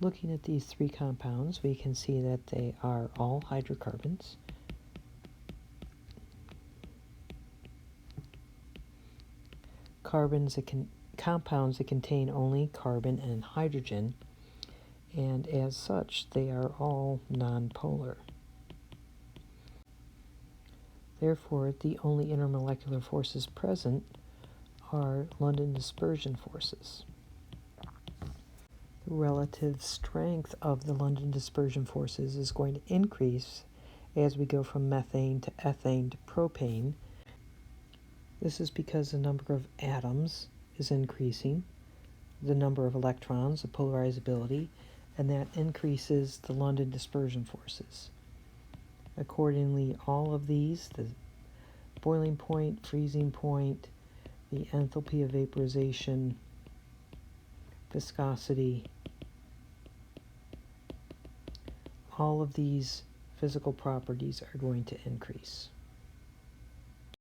Looking at these three compounds, we can see that they are all hydrocarbons. Compounds that contain only carbon and hydrogen, and as such, they are all nonpolar. Therefore, the only intermolecular forces present are London dispersion forces. The relative strength of the London dispersion forces is going to increase as we go from methane to ethane to propane. This is because the number of atoms is increasing, the number of electrons, the polarizability, and that increases the London dispersion forces. Accordingly, all of these, the boiling point, freezing point, the enthalpy of vaporization, viscosity, all of these physical properties are going to increase.